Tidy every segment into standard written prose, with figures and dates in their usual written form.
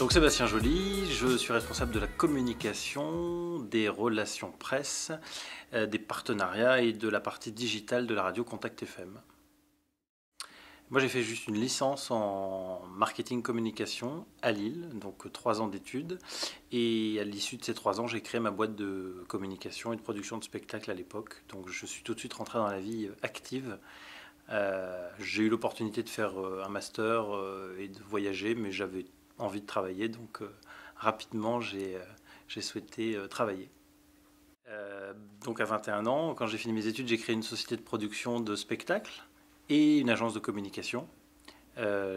Donc Sébastien Joly, je suis responsable de la communication, des relations presse, des partenariats et de la partie digitale de la radio Contact FM. Moi j'ai fait juste une licence en marketing communication à Lille, donc 3 ans d'études. Et à l'issue de ces 3 ans, j'ai créé ma boîte de communication et de production de spectacles à l'époque. Donc je suis tout de suite rentré dans la vie active. J'ai eu l'opportunité de faire un master et de voyager, mais j'avais envie de travailler, donc rapidement j'ai souhaité travailler. Donc à 21 ans, quand j'ai fini mes études, j'ai créé une société de production de spectacles et une agence de communication.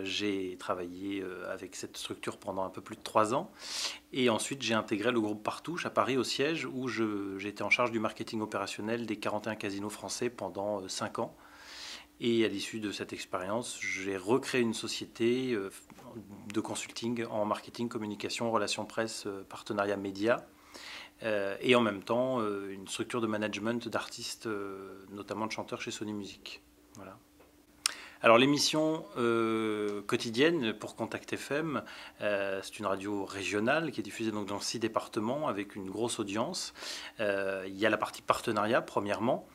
J'ai travaillé avec cette structure pendant un peu plus de 3 ans. Et ensuite, j'ai intégré le groupe Partouche à Paris, au siège, où j'étais en charge du marketing opérationnel des 41 casinos français pendant 5 ans. Et à l'issue de cette expérience, j'ai recréé une société de consulting en marketing, communication, relations presse, partenariat média. Et en même temps, une structure de management d'artistes, notamment de chanteurs chez Sony Music. Voilà. Alors l'émission quotidienne pour Contact FM, c'est une radio régionale qui est diffusée donc dans 6 départements avec une grosse audience. Il y a la partie partenariat premièrement.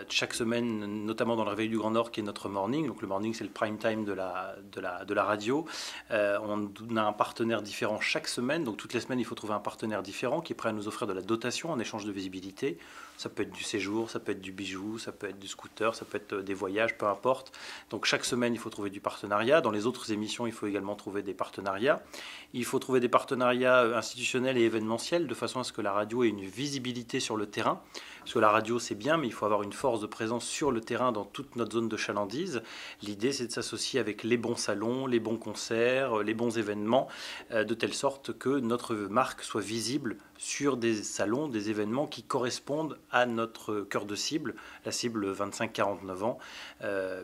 Chaque semaine, notamment dans le Réveil du Grand Nord qui est notre morning, donc le morning c'est le prime time de la radio. On a un partenaire différent chaque semaine, donc toutes les semaines il faut trouver un partenaire différent qui est prêt à nous offrir de la dotation en échange de visibilité. Ça peut être du séjour, ça peut être du bijou, ça peut être du scooter, ça peut être des voyages, peu importe. Donc chaque semaine, il faut trouver du partenariat. Dans les autres émissions, il faut également trouver des partenariats. Il faut trouver des partenariats institutionnels et événementiels de façon à ce que la radio ait une visibilité sur le terrain. Parce que la radio, c'est bien, mais il faut avoir une force de présence sur le terrain dans toute notre zone de chalandise. L'idée, c'est de s'associer avec les bons salons, les bons concerts, les bons événements, de telle sorte que notre marque soit visible sur des salons, des événements qui correspondent à notre cœur de cible, la cible 25-49 ans,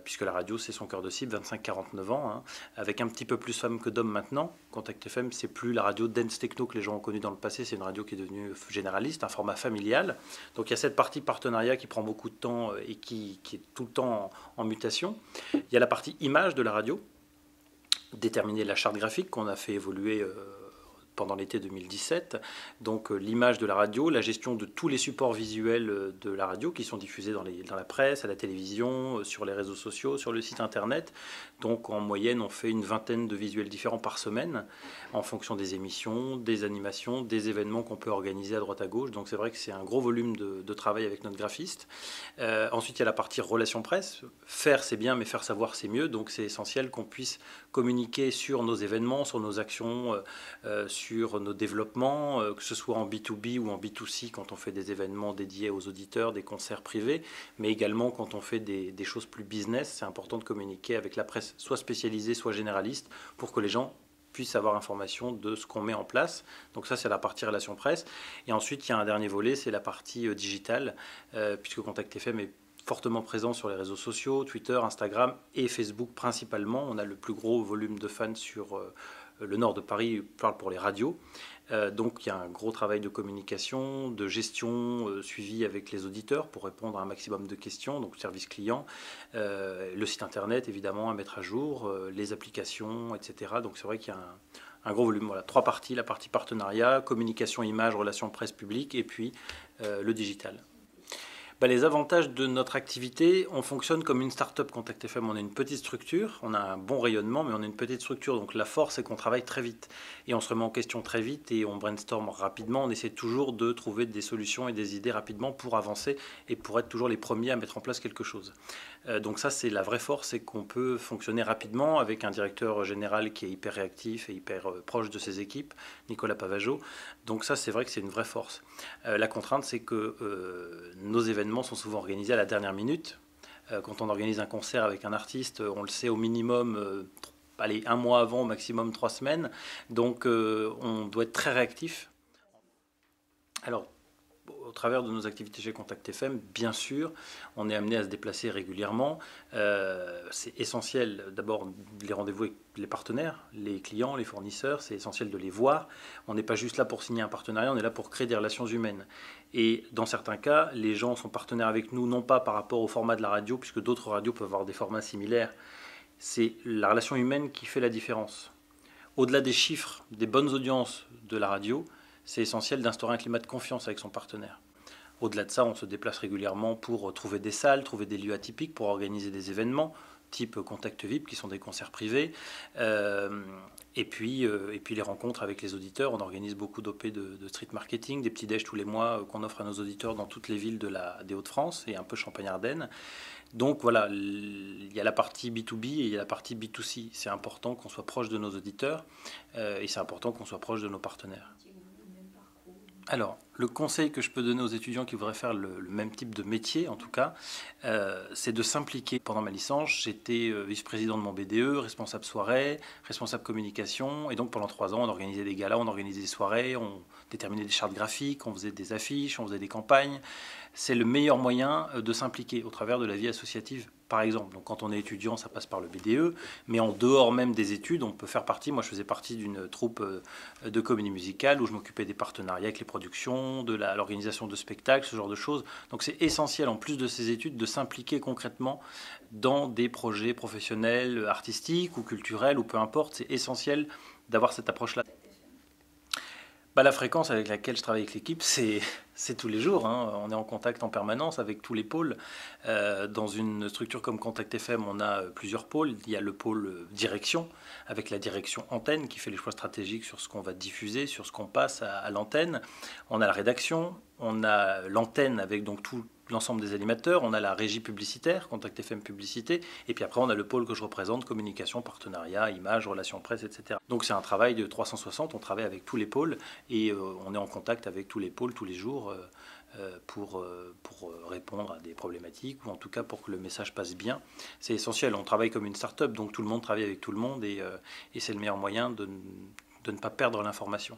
puisque la radio c'est son cœur de cible, 25-49 ans, hein, avec un petit peu plus femmes que d'hommes maintenant. Contact FM, c'est plus la radio dance techno que les gens ont connue dans le passé, c'est une radio qui est devenue généraliste, un format familial. Donc il y a cette partie partenariat qui prend beaucoup de temps et qui est tout le temps en mutation. Il y a la partie image de la radio, déterminer la charte graphique qu'on a fait évoluer pendant l'été 2017, donc l'image de la radio, la gestion de tous les supports visuels de la radio qui sont diffusés dans la presse, à la télévision, sur les réseaux sociaux, sur le site internet. Donc en moyenne, on fait une vingtaine de visuels différents par semaine en fonction des émissions, des animations, des événements qu'on peut organiser à droite à gauche. Donc c'est vrai que c'est un gros volume de travail avec notre graphiste. Ensuite, il y a la partie relations presse. Faire, c'est bien, mais faire savoir, c'est mieux. Donc c'est essentiel qu'on puisse communiquer sur nos événements, sur nos actions, sur nos développements, que ce soit en B2B ou en B2C quand on fait des événements dédiés aux auditeurs, des concerts privés, mais également quand on fait des choses plus business. C'est important de communiquer avec la presse soit spécialisée, soit généraliste, pour que les gens puissent avoir information de ce qu'on met en place. Donc ça, c'est la partie relations presse. Et ensuite, il y a un dernier volet, c'est la partie digitale, puisque Contact FM est fortement présent sur les réseaux sociaux, Twitter, Instagram et Facebook principalement. On a le plus gros volume de fans sur le nord de Paris, je parle pour les radios. Donc il y a un gros travail de communication, de gestion suivi avec les auditeurs pour répondre à un maximum de questions, donc service client, le site internet évidemment à mettre à jour, les applications, etc. Donc c'est vrai qu'il y a un gros volume. Voilà, 3 parties, la partie partenariat, communication, image, relations presse publique et puis le digital. Les avantages de notre activité, on fonctionne comme une start-up Contact FM. On est une petite structure, on a un bon rayonnement, mais on est une petite structure. Donc la force, c'est qu'on travaille très vite. Et on se remet en question très vite et on brainstorm rapidement. On essaie toujours de trouver des solutions et des idées rapidement pour avancer et pour être toujours les premiers à mettre en place quelque chose. Donc ça, c'est la vraie force, c'est qu'on peut fonctionner rapidement avec un directeur général qui est hyper réactif et hyper proche de ses équipes, Nicolas Pavageau. Donc ça, c'est vrai que c'est une vraie force. La contrainte, c'est que nos événements sont souvent organisés à la dernière minute. Quand on organise un concert avec un artiste, on le sait au minimum, un mois avant, au maximum 3 semaines. Donc on doit être très réactif. Alors, au travers de nos activités chez Contact FM, bien sûr, on est amené à se déplacer régulièrement. C'est essentiel, d'abord, les rendez-vous avec les partenaires, les clients, les fournisseurs, c'est essentiel de les voir. On n'est pas juste là pour signer un partenariat, on est là pour créer des relations humaines. Et dans certains cas, les gens sont partenaires avec nous, non pas par rapport au format de la radio, puisque d'autres radios peuvent avoir des formats similaires. C'est la relation humaine qui fait la différence. Au-delà des chiffres, des bonnes audiences de la radio, c'est essentiel d'instaurer un climat de confiance avec son partenaire. Au-delà de ça, on se déplace régulièrement pour trouver des salles, trouver des lieux atypiques, pour organiser des événements, type Contact VIP, qui sont des concerts privés. Et puis les rencontres avec les auditeurs. On organise beaucoup d'OP de street marketing, des petits déj tous les mois qu'on offre à nos auditeurs dans toutes les villes des Hauts-de-France et un peu Champagne-Ardenne. Donc voilà, il y a la partie B2B et il y a la partie B2C. C'est important qu'on soit proche de nos auditeurs et c'est important qu'on soit proche de nos partenaires. Alors, le conseil que je peux donner aux étudiants qui voudraient faire le même type de métier, en tout cas, c'est de s'impliquer. Pendant ma licence, j'étais vice-président de mon BDE, responsable soirée, responsable communication. Et donc, pendant 3 ans, on organisait des galas, on organisait des soirées, on déterminait des chartes graphiques, on faisait des affiches, on faisait des campagnes. C'est le meilleur moyen de s'impliquer au travers de la vie associative, par exemple. Donc, quand on est étudiant, ça passe par le BDE. Mais en dehors même des études, on peut faire partie. Moi, je faisais partie d'une troupe de comédie musicale où je m'occupais des partenariats avec les productions, de l'organisation de spectacles, ce genre de choses. Donc c'est essentiel, en plus de ces études, de s'impliquer concrètement dans des projets professionnels, artistiques ou culturels, ou peu importe. C'est essentiel d'avoir cette approche-là. La fréquence avec laquelle je travaille avec l'équipe, c'est tous les jours. Hein. On est en contact en permanence avec tous les pôles. Dans une structure comme Contact FM, on a plusieurs pôles. Il y a le pôle direction, avec la direction antenne qui fait les choix stratégiques sur ce qu'on va diffuser, sur ce qu'on passe à l'antenne. On a la rédaction, on a l'antenne avec donc tout l'ensemble des animateurs, on a la régie publicitaire, Contact FM Publicité, et puis après on a le pôle que je représente, communication, partenariat, images, relations presse, etc. Donc c'est un travail de 360, on travaille avec tous les pôles et on est en contact avec tous les pôles tous les jours pour répondre à des problématiques ou en tout cas pour que le message passe bien. C'est essentiel, on travaille comme une start-up, donc tout le monde travaille avec tout le monde et c'est le meilleur moyen de ne pas perdre l'information.